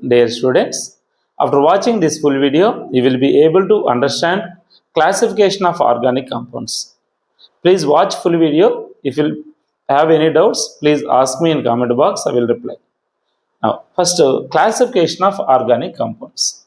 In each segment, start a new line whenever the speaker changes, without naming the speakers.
dear students, after watching this full video, you will be able to understand classification of organic compounds. Please watch full video. If you have any doubts, please ask me in comment box. I will reply. Now, first, classification of organic compounds.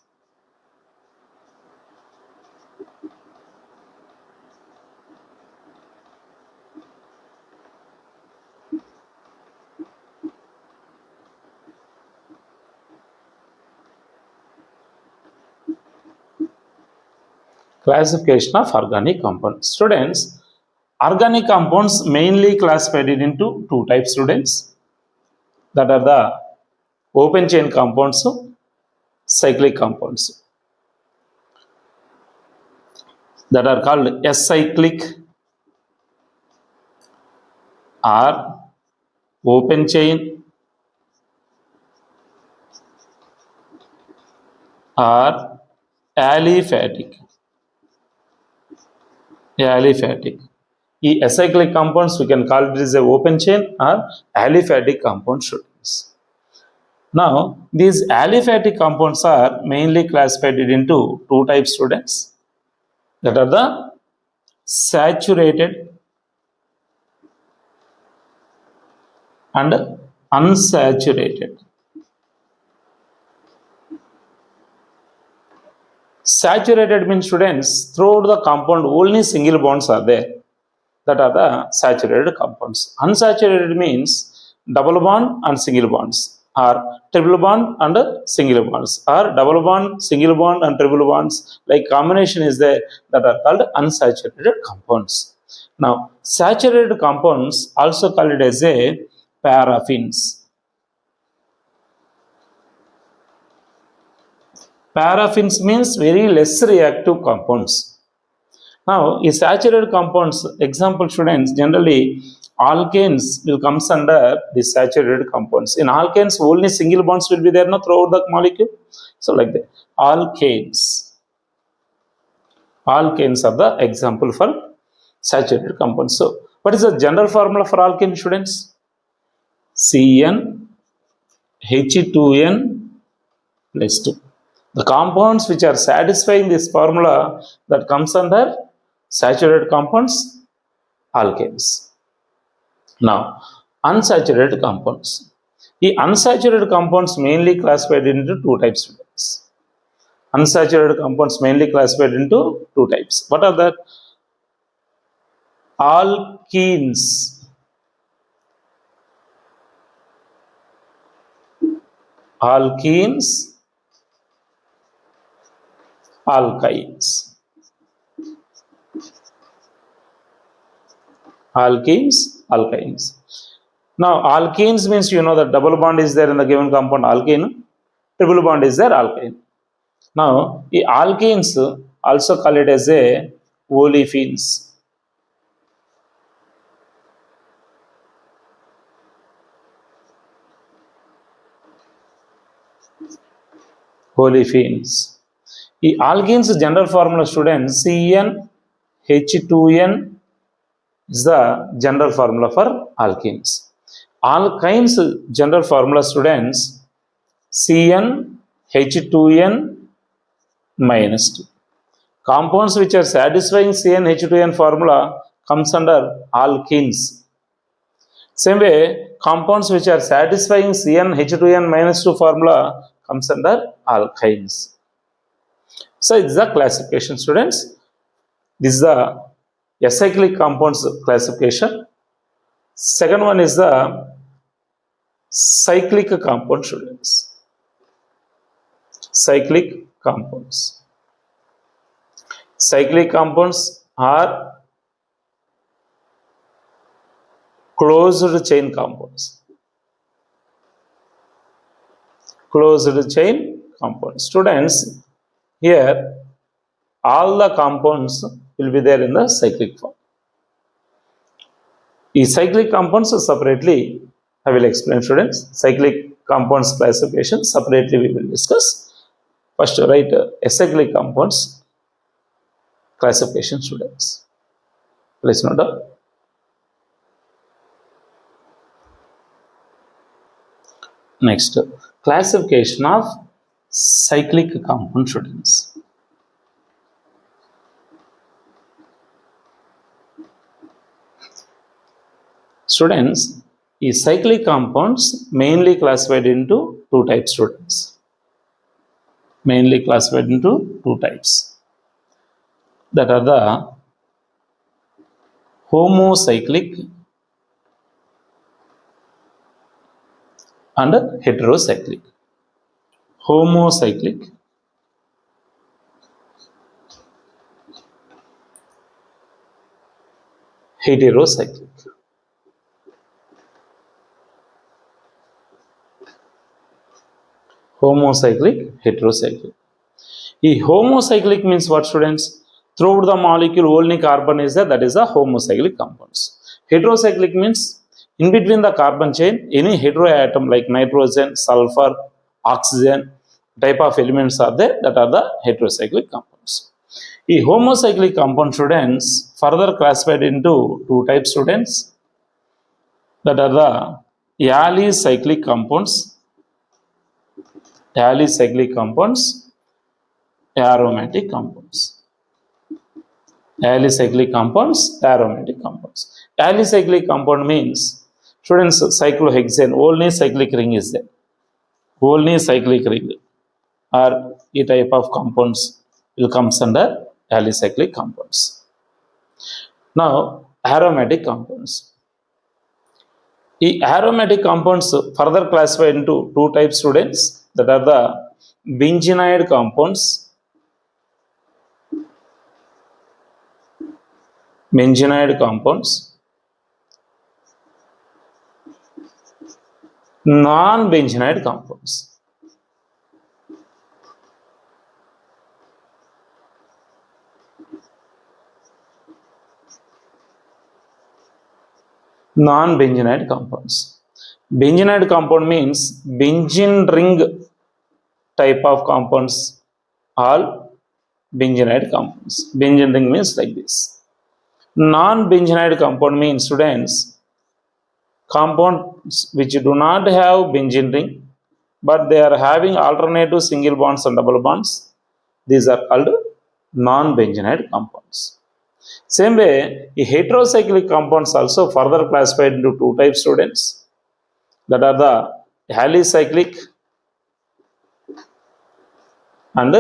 Classification of organic compounds. Students, organic compounds mainly classified into two types, students. That are the open chain compounds, cyclic compounds. That are called acyclic or open chain or aliphatic. The acyclic compounds we can call it as a open chain or aliphatic compound, students. Now, these aliphatic compounds are mainly classified into two types, students. That are the saturated and unsaturated. Saturated means, students, throughout the compound only single bonds are there. That are the saturated compounds. Unsaturated means double bond and single bonds, or triple bond and single bonds, or double bond, single bond and triple bonds, like combination is there, that are called unsaturated compounds. Now, saturated compounds also called as a paraffins. Paraffins means very less reactive compounds. Now, in saturated compounds, example, students, generally alkanes will come under the saturated compounds. In alkanes, only single bonds will be there now throughout the molecule. So, like that, alkanes. Alkanes are the example for saturated compounds. So, what is the general formula for alkane, students? CN H2N plus 2. The compounds which are satisfying this formula that comes under saturated compounds, alkanes. Now, unsaturated compounds. The unsaturated compounds mainly classified into two types. Unsaturated compounds mainly classified into two types. What are that? Alkenes. Alkenes. Alkynes. Alkynes. Now, alkenes means you know that double bond is there in the given compound alkene, triple bond is there alkyne. Now, the alkenes also call it as a olefins. Olefins. The alkenes general formula, students, CN H2N is the general formula for alkenes. Alkynes general formula, students, CN H2N minus 2. Compounds which are satisfying CN H2N formula comes under alkenes. Same way, compounds which are satisfying CN H2N minus 2 formula comes under alkynes. So, it's the classification, students. This is the acyclic compounds classification. Second one is the cyclic compound, students. Cyclic compounds. Cyclic compounds are closed chain compounds. Closed chain compounds. Students, here all the compounds will be there in the cyclic form. These cyclic compounds separately I will explain, students. Cyclic compounds classification separately we will discuss. First, write acyclic compounds classification, students. Please note down. Next, classification of cyclic compound students. Students, cyclic compounds mainly classified into two types students. Mainly classified into two types. That are the homocyclic and heterocyclic. Homocyclic heterocyclic. Homocyclic heterocyclic. Homocyclic means what students? Throughout the molecule only carbon is there, that is the homocyclic compounds. Heterocyclic means in between the carbon chain any heteroatom like nitrogen, sulfur, oxygen type of elements are there, that are the heterocyclic compounds. Homocyclic compound students further classified into two types students, that are the alicyclic compounds, aromatic compounds. Alicyclic compounds, aromatic compounds. Alicyclic compound means students cyclohexane, only cyclic ring is there. Only cyclic ring or a type of compounds will comes under alicyclic compounds. Now aromatic compounds. Aromatic compounds further classified into two types students, that are the benzenide compounds, non-benzenide compounds. Non-benzenide compounds. Benzenide compound means benzene ring type of compounds, all benzenide compounds. Benzene ring means like this. Non-benzenide compound means students compounds which do not have benzene ring, but they are having alternative single bonds and double bonds. These are called non-benzenide compounds. Same way, heterocyclic compounds also further classified into two types students, that are the alicyclic and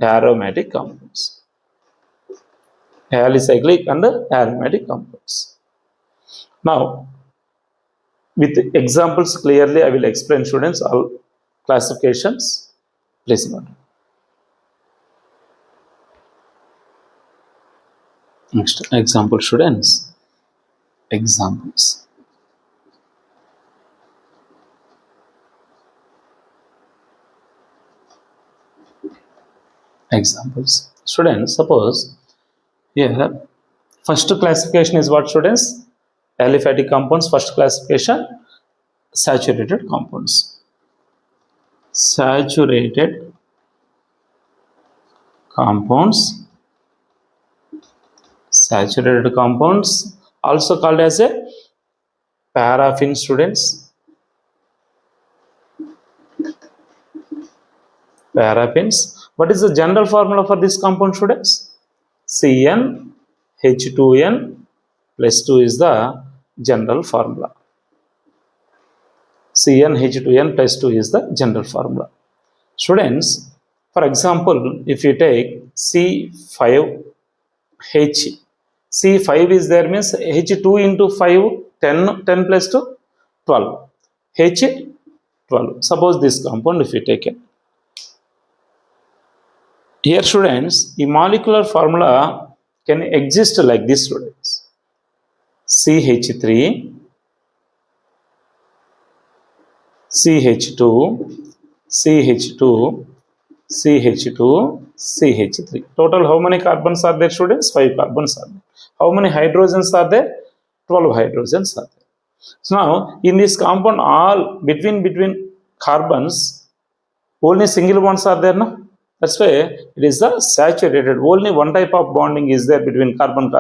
aromatic compounds. Alicyclic and aromatic compounds. Now, with examples clearly I will explain students all classifications. Please note. Next example students. Examples. Examples. Students, suppose here first classification is what students? Aliphatic compounds. First classification, saturated compounds. Saturated compounds. Saturated compounds also called as a paraffin students. Paraffins. What is the general formula for this compound students? CnH2n plus 2 is the general formula. CnH2n plus 2 is the general formula. Students, for example, if you take C5H, C5 is there means H2 into 5, 10 plus 2, 12. H12. Suppose this compound if you take it. Here students, the molecular formula can exist like this students. CH3, CH2, CH2, CH2, CH3. Total how many carbons are there students? 5 carbons are there. How many hydrogens are there? 12 hydrogens are there. So now in this compound all between carbons only single bonds are there now. That's why it is the saturated. Only one type of bonding is there between carbons,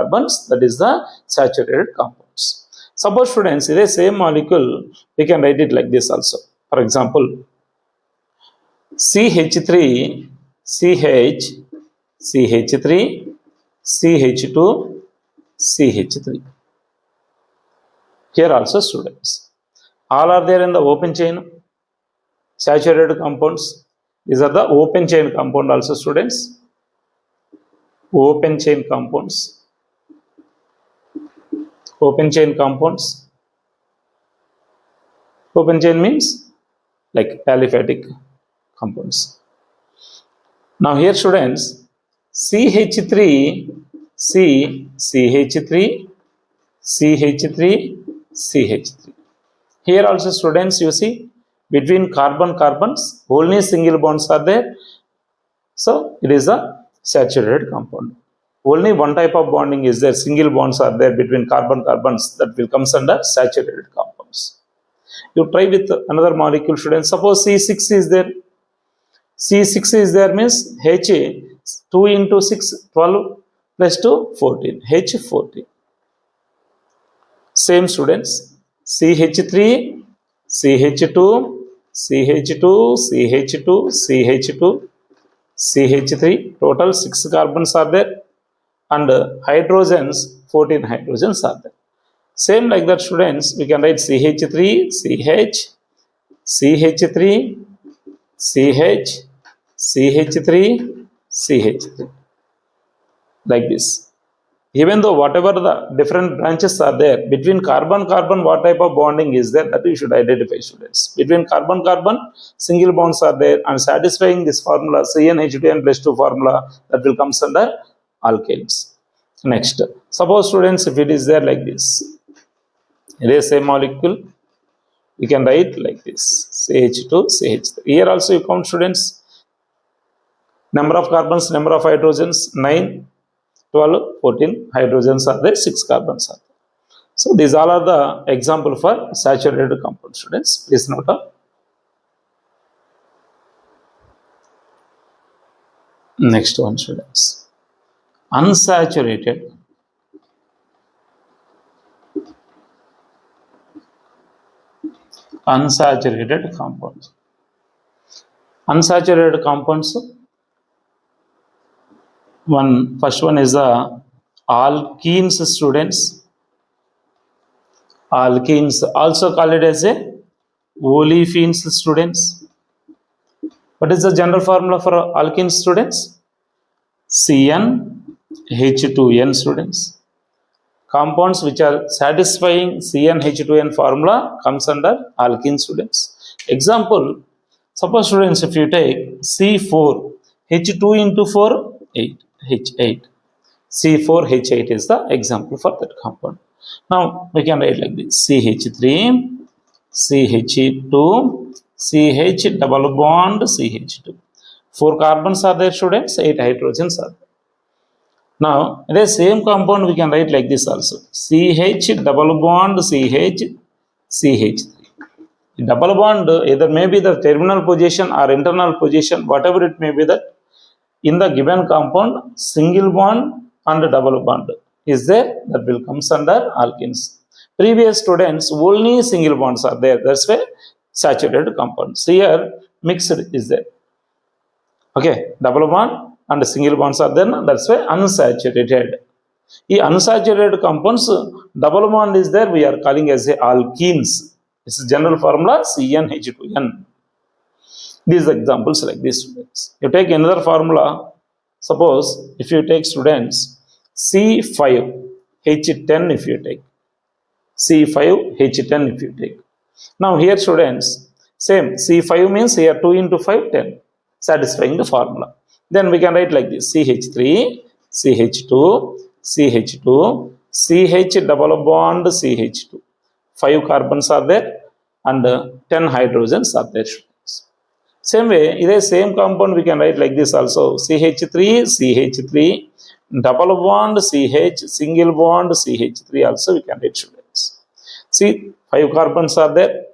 that is the saturated compounds. Suppose students, in the same molecule, we can write it like this also. For example, CH3, CH, CH3, CH2, CH3. Here also students. All are there in the open chain saturated compounds. These are the open chain compound also students. Open chain compounds. Open chain compounds. Open chain means like aliphatic compounds. Now here students, CH3, CH3, CH3, CH3. Here also students, you see between carbons only single bonds are there. So it is a saturated compound. Only one type of bonding is there, single bonds are there between carbons, that will come under saturated compounds. You try with another molecule students. Suppose C6 is there. C6 is there means H 2 into 6, 12 plus 2, 14. H14. Same students. CH3, CH2, CH2, CH2, CH2, CH3. Total 6 carbons are there. And hydrogens, 14 hydrogens are there. Same like that students, we can write CH3, CH, CH3, CH, CH3, CH3. Like this. Even though whatever the different branches are there, between carbon what type of bonding is there, that you should identify students. Between carbon single bonds are there, and satisfying this formula CnH2n plus 2 formula, that will come under alkanes. Next, suppose students, if it is there like this, it is same molecule, you can write like this, CH2, CH3. Here also you count students, number of carbons, number of hydrogens, 9, 12, 14 hydrogens are there, 6 carbons are there. So these all are the example for saturated compound students. Please note down. Next one students, unsaturated. Unsaturated compounds. Unsaturated compounds. First one is the alkenes students. Alkenes, also called as a olefins students. What is the general formula for alkenes students? CnH2n students. Compounds which are satisfying CnH2n formula comes under alkene students. Example, suppose students, if you take C4, H2 into 4, 8, H8. C4, H8 is the example for that compound. Now we can write like this, CH3, CH2, CH double bond, CH2. 4 carbons are there students, 8 hydrogens are there. Now, the same compound we can write like this also. CH double bond CH, CH3. Double bond either may be the terminal position or internal position, whatever it may be, that in the given compound, single bond and double bond is there, that will come under alkenes. Previous students, only single bonds are there. That's why saturated compounds. Here, mixed is there. Okay, double bond and single bonds are there, that's why unsaturated. The unsaturated compounds, double bond is there, we are calling as a alkenes. This is general formula CnH2n. These examples like this students. You take another formula, suppose if you take students C5H10 if you take. C5H10 if you take. Now here students, same C5 means here 2 into 5, 10, satisfying the formula. Then we can write like this, CH3, CH2, CH2, CH double bond CH2. 5 carbons are there and 10 hydrogens are there. Same way, in the same compound we can write like this also, CH3, CH3, double bond CH, single bond CH3 also we can write students. See, 5 carbons are there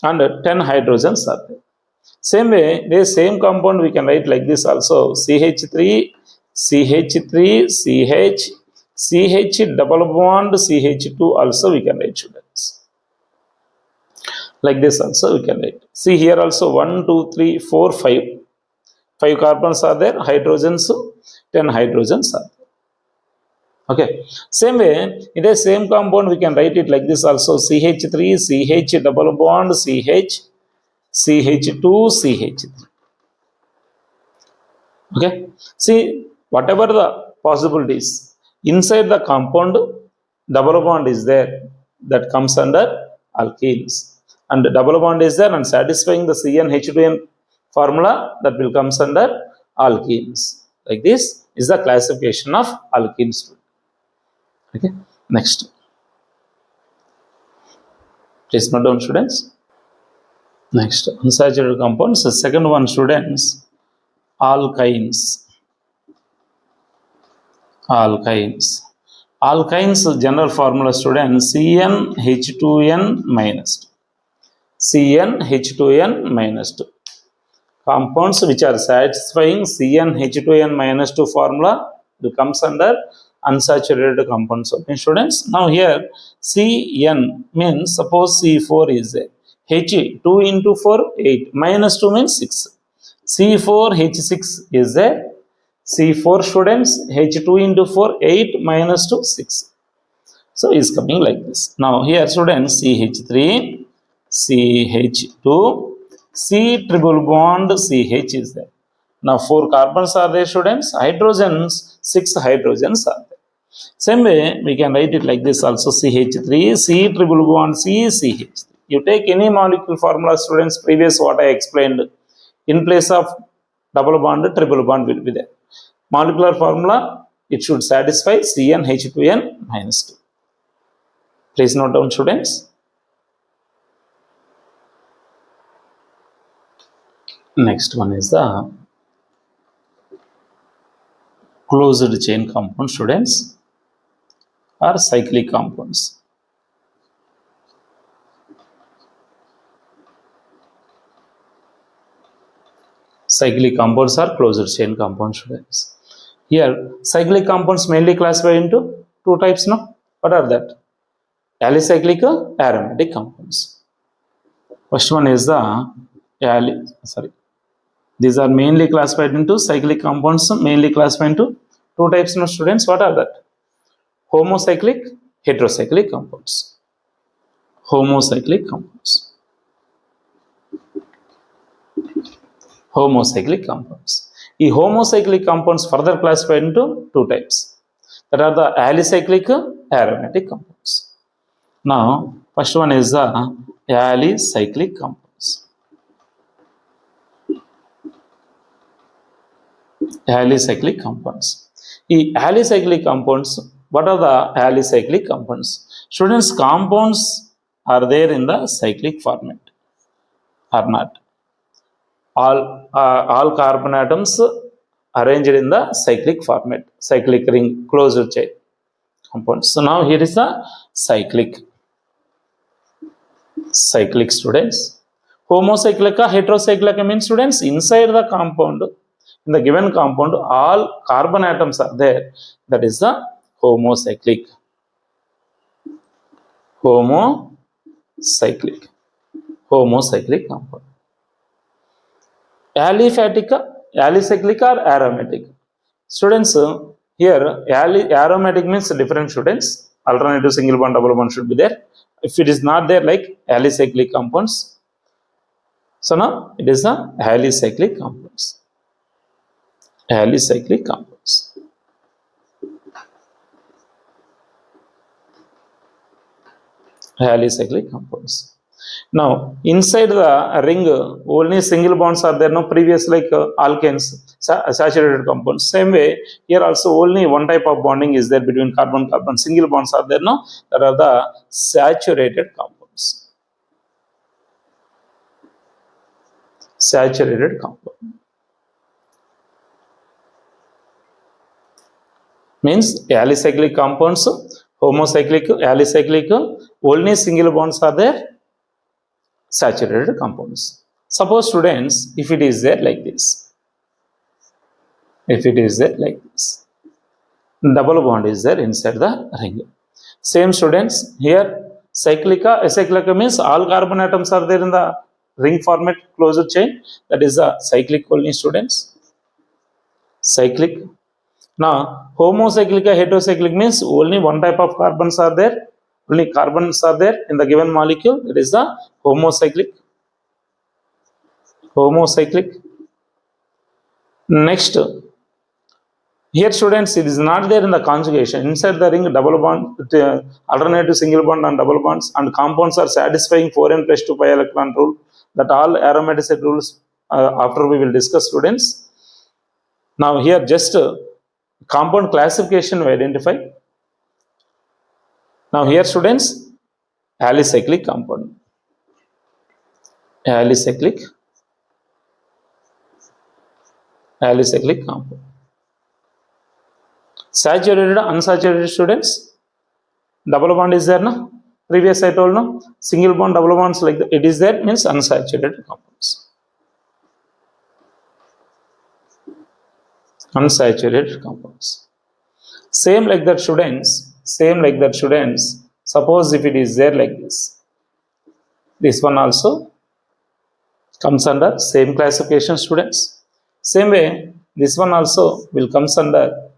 and 10 hydrogens are there. Same way, the same compound we can write like this also, CH3, CH3, CH, CH double bond CH2 also we can write students. Like this also we can write. See here also 1, 2, 3, 4, 5. 5 carbons are there, hydrogens, 10 hydrogens are there. Okay. Same way, in the same compound we can write it like this also. CH3, CH double bond, CH, CH2, CH3. Okay. See, whatever the possibilities, inside the compound, double bond is there, that comes under alkenes. And double bond is there and satisfying the CnH2n formula, that will comes under alkenes. Like this is the classification of alkenes. Okay. Next. Please note down, students. Next, unsaturated compounds. The second one, students, alkynes. Alkynes. Alkynes general formula, students, CnH2n minus 2. CnH2n minus 2. Compounds which are satisfying CnH2n minus 2 formula will comes under unsaturated compounds. Okay, students. Now here Cn means, suppose C4 is there. H 2 into 4 8 minus 2 means 6. C4 H6 is there. C4 students, H2 into 4 8 minus 2 6. So is coming like this. Now here students, CH3, CH2, C triple bond CH is there. Now 4 carbons are there, students. Hydrogens, 6 hydrogens are there. Same way we can write it like this also. CH3, C triple bond C, CH3. You take any molecule formula, students, previous what I explained. In place of double bond, triple bond will be there. Molecular formula, it should satisfy CnH2n minus 2. Please note down, students. Next one is the closed chain compound, students, or cyclic compounds. Cyclic compounds are closed chain compound, students. Here, cyclic compounds mainly classified into 2 types. No, what are that? Alicyclic, aromatic compounds. First one is the these are mainly classified into cyclic compounds, mainly classified into 2 types. No, students, what are that? Homocyclic, heterocyclic compounds. Homocyclic compounds. Homocyclic compounds. The homocyclic compounds further classified into 2 types. That are the alicyclic, aromatic compounds. Now, first one is the alicyclic compounds. Alicyclic compounds. The alicyclic compounds, what are the alicyclic compounds? Students, compounds are there in the cyclic format or not? All carbon atoms arranged in the cyclic format, cyclic ring, closed chain compounds. So now here is the cyclic students. Homocyclic, heterocyclic means, students, inside the compound, in the given compound, all carbon atoms are there. That is the homocyclic. Homocyclic compound. Aliphatic, alicyclic or aromatic. Students, here aromatic means different, students. Alternative single bond, double bond should be there. If it is not there, like alicyclic compounds, so now it is the alicyclic compounds. Alicyclic compounds. Alicyclic compounds. Now, inside the ring, only single bonds are there. No, previous like alkanes, saturated compounds. Same way, here also only one type of bonding is there between carbon-carbon. Single bonds are there. No, that are the saturated compounds. Saturated compound means alicyclic compounds, homocyclic, alicyclic, only single bonds are there. Saturated compounds. Suppose, students, if it is there like this, double bond is there inside the ring. Same, students, here Cyclica, acyclica means all carbon atoms are there in the ring format closure chain. That is the cyclic only, students. Cyclic. Now, homocyclica, heterocyclic means only one type of carbons are there. Only carbons are there in the given molecule. That is the homocyclic. Homocyclic. Next, here students, it is not there in the conjugation. Inside the ring, double bond, alternative single bond and double bonds, and compounds are satisfying 4n plus 2 pi electron rule. That all aromatic rules after we will discuss, students. Now here just compound classification we identify. Now here students, alicyclic compound. Alicyclic compound. Saturated, unsaturated, students. Double bond is there, no? Previous I told, no? Single bond, double bonds like that. It is there, means unsaturated compounds. Unsaturated compounds. Same like that, students. Same like that, students. Suppose if it is there like this one also comes under same classification, students. Same way, this one also will comes under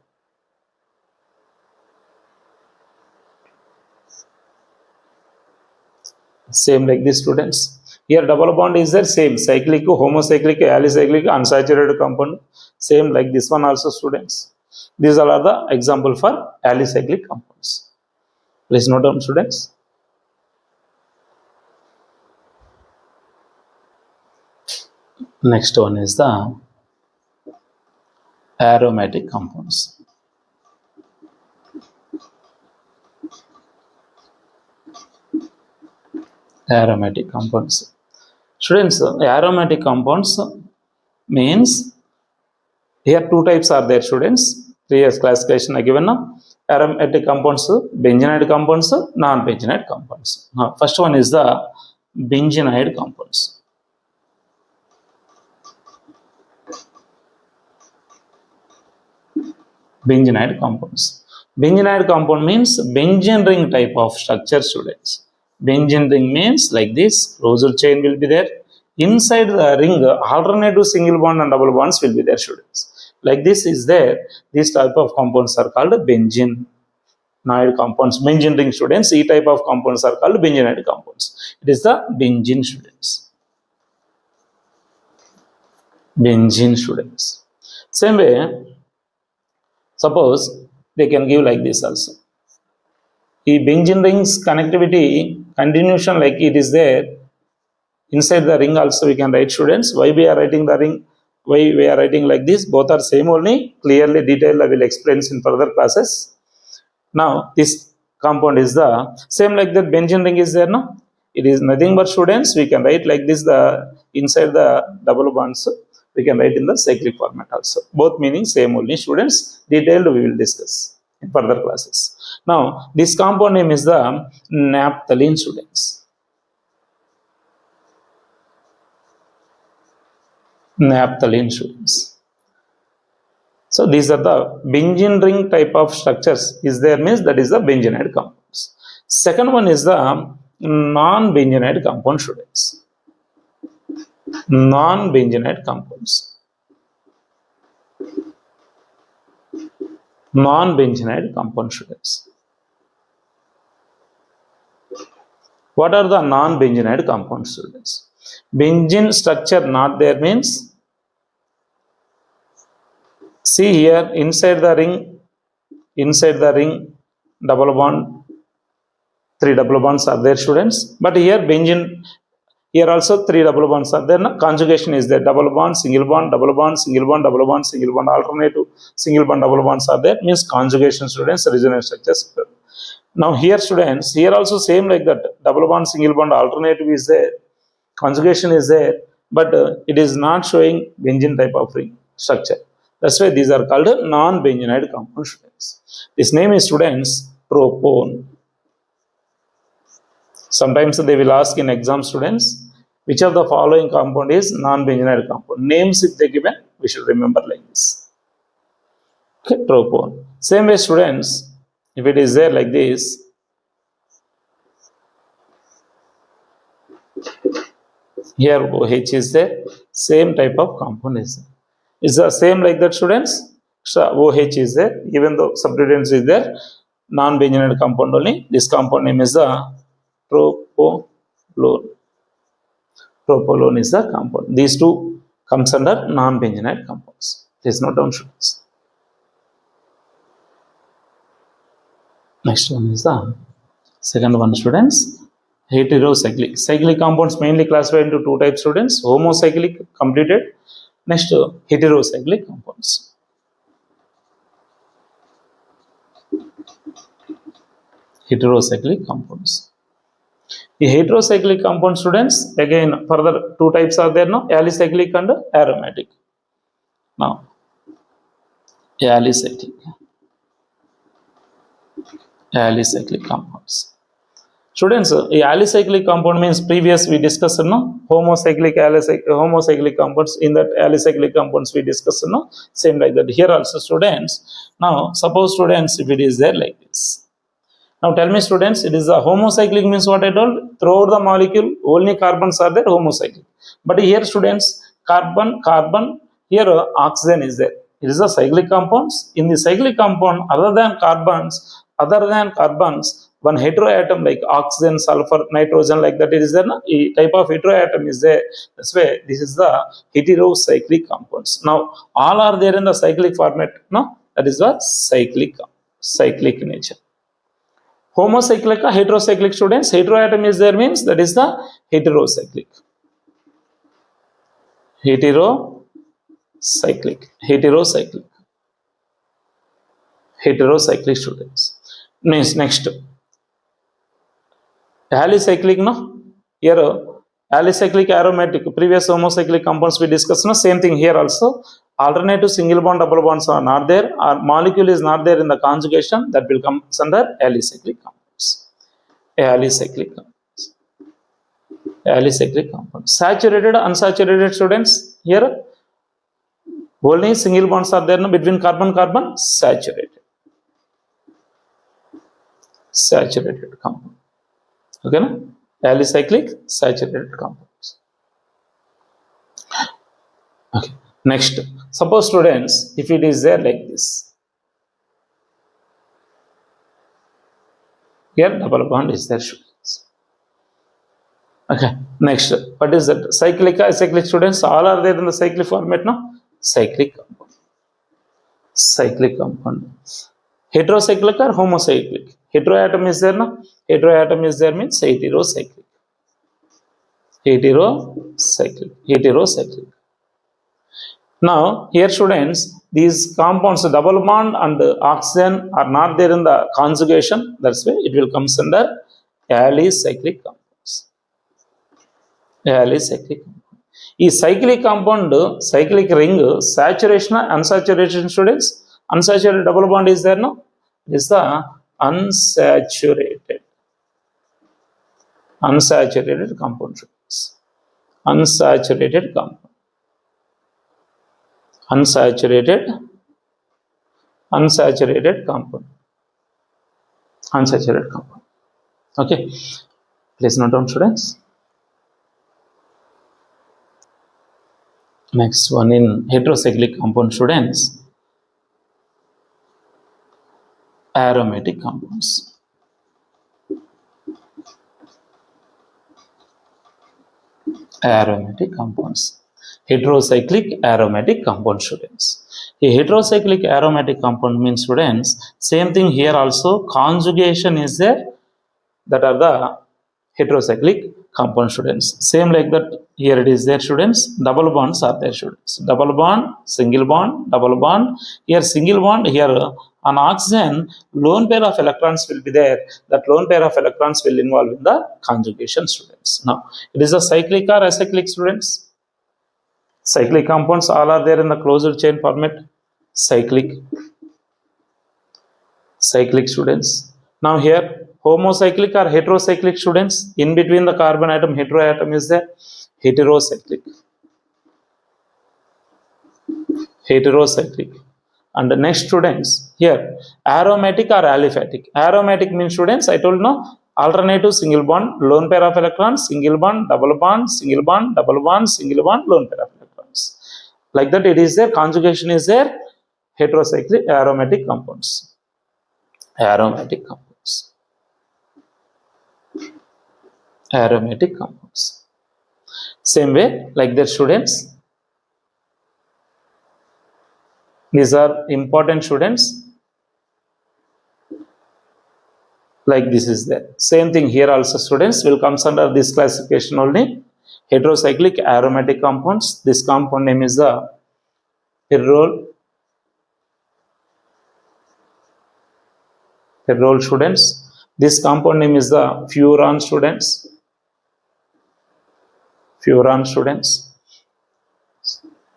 same like this, students. Here double bond is there, same cyclic, homocyclic, alicyclic, unsaturated compound. Same like this one also, students. These are the example for alicyclic compounds. Please note down, students. Next one is the aromatic compounds. Aromatic compounds. Students, aromatic compounds means here two types are there, students. Previous classification I given now. Aromatic compounds, benzenide compounds, non-benzenide compounds. Now, first one is the benzenide compounds. Benzenide compounds. Benzenide compound means benzene ring type of structure, students. Benzene ring means like this, closure chain will be there. Inside the ring, alternative single bond and double bonds will be there, students. Like this is there. These type of compounds are called benzene compounds. Benzene ring, students. E type of compounds are called benzenide compounds. It is the benzene, students. Benzene, students. Same way, suppose they can give like this also. The benzene rings connectivity continuation like it is there. Inside the ring also we can write, students. Why we are writing the ring? Why we are writing like this? Both are same only. Clearly detailed I will explain in further classes. Now this compound is the same like that benzene ring is there, no? It is nothing but, students, we can write like this, the inside the double bonds we can write in the cyclic format also. Both meaning same only, students. Detailed we will discuss in further classes. Now this compound name is the naphthalene, students. Naphthalene, students. So these are the benzene ring type of structures is there, means that is the benzenide compounds. Second one is the non-benzenide compound, students. Non-benzenide compounds. Non-benzenide compound, students. What are the non-benzenide compound, students? Benzene structure not there means, see here inside the ring, double bond, 3 double bonds are there, students. But here benzene, here also 3 double bonds are there. No? Conjugation is there. Double bond, single bond, double bond, single bond, double bond, single bond, alternative single bond, double bonds are there. Means conjugation, students, resonance structures. Now here, students, here also same like that. Double bond, single bond, alternative is there. Conjugation is there. But it is not showing benzene type of ring structure. That's why these are called non-benzenide compound, students. This name is, students, propone. Sometimes they will ask in exam, students, which of the following compound is non-benzenide compound? Names if they given, we should remember like this. Okay, propone. Same way, students, if it is there like this, Here OH is there, same type of compound is there. Is the same like that, students? So OH is there, even though substituents is there, non-benzylated compound only. This compound name is the propolone. Propolone is the compound. These two comes under non-benzylated compounds. Please note down, students. Next one is the second one, students. Heterocyclic. Cyclic compounds mainly classified into two types, students. Homocyclic completed. Next, heterocyclic compounds. Heterocyclic compounds. The heterocyclic compound, students, again further two types are there now, alicyclic and aromatic. Now, alicyclic compounds. Students, a alicyclic compound means previous we discussed no homocyclic homocyclic compounds. In that alicyclic compounds we discussed no same like that. Here also, students. Now suppose, students, if it is there like this. Now tell me, students, it is a homocyclic means what I told, throughout the molecule only carbons are there, homocyclic. But here, students, carbon, here oxygen is there. It is a cyclic compounds. In the cyclic compound, other than carbons, one heteroatom like oxygen, sulfur, nitrogen, like that, it is there. A type of heteroatom is there. That's why this is the heterocyclic compounds. Now all are there in the cyclic format. No, that is the cyclic nature. Homocyclic, heterocyclic, students. Heteroatom is there means that is the heterocyclic. Heterocyclic, students. Next. Alicyclic, no? Here, alicyclic aromatic, previous homocyclic compounds we discussed, no? Same thing here also. Alternative single bond, double bonds are not there. Our molecule is not there in the conjugation. That will come under alicyclic compounds. Alicyclic compounds. Saturated, unsaturated, students. Here, only single bonds are there, no? Between carbon, saturated compound. Okay, no? Alicyclic, saturated compounds. Okay. Next, suppose, students, if it is there like this. Here double bond is there, students. Okay. Next, what is that? Cyclic, acyclic, students. All are there in the cyclic format, no? Cyclic compound. Heterocyclic or homocyclic? Heteroatom is there, no? Heteroatom is there means heterocyclic. Now here, students, these compounds double bond and oxygen are not there in the conjugation. That's why it will come under alicyclic compounds. ఈ cyclic compound, cyclic ring, saturation, unsaturation, students. Unsaturated double bond is there, no? It is the unsaturated compound, students. Unsaturated compound. Okay, please note down, students. Next one, in heterocyclic compound, students, aromatic compounds. Heterocyclic aromatic compound, students. A heterocyclic aromatic compound means, students, same thing here also, conjugation is there, that are the heterocyclic compound, students. Same like that, here it is there, students. Double bonds are there, students. Double bond, single bond, double bond. Here single bond, here on oxygen, lone pair of electrons will be there. That lone pair of electrons will involve in the conjugation, students. Now, it is a cyclic or acyclic, students. Cyclic compounds all are there in the closed chain format. Cyclic, students. Now here, homocyclic or heterocyclic, students. In between the carbon atom, heteroatom is there. Heterocyclic. And the next, students, here aromatic or aliphatic. Aromatic means, students, I told no, alternative single bond, lone pair of electrons, single bond, double bond, single bond, double bond, single bond, lone pair of electrons. Like that it is there, conjugation is there, heterocyclic aromatic compounds. Aromatic compounds. Aromatic compounds. Same way, like their students. These are important students. Like this is there. Same thing here also, students will comes under this classification only. Heterocyclic aromatic compounds. This compound name is the pyrrole. Pyrrole students. This compound name is the furan students. Furan students.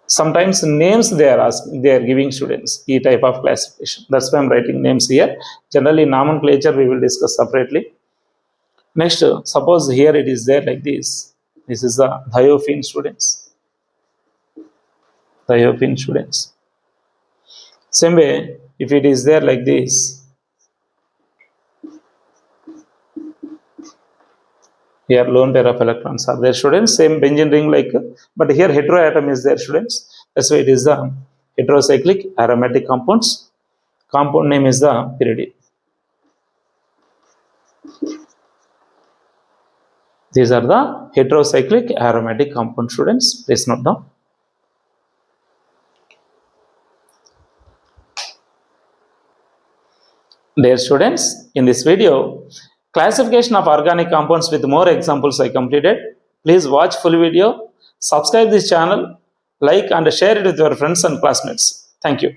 Sometimes names they are asking, they are giving students E type of classification. That's why I'm writing names here. Generally nomenclature we will discuss separately. Next, suppose here it is there like this. This is the thiophene students. Thiophene students. Same way, if it is there like this, here lone pair of electrons are there, students. Same benzene ring like, but here heteroatom is there, students. That's why it is the heterocyclic aromatic compounds. Compound name is the pyridine. These are the heterocyclic aromatic compound, students. Please note down. Dear students, in this video, classification of organic compounds with more examples I completed. Please watch full video, subscribe this channel, like and share it with your friends and classmates. Thank you.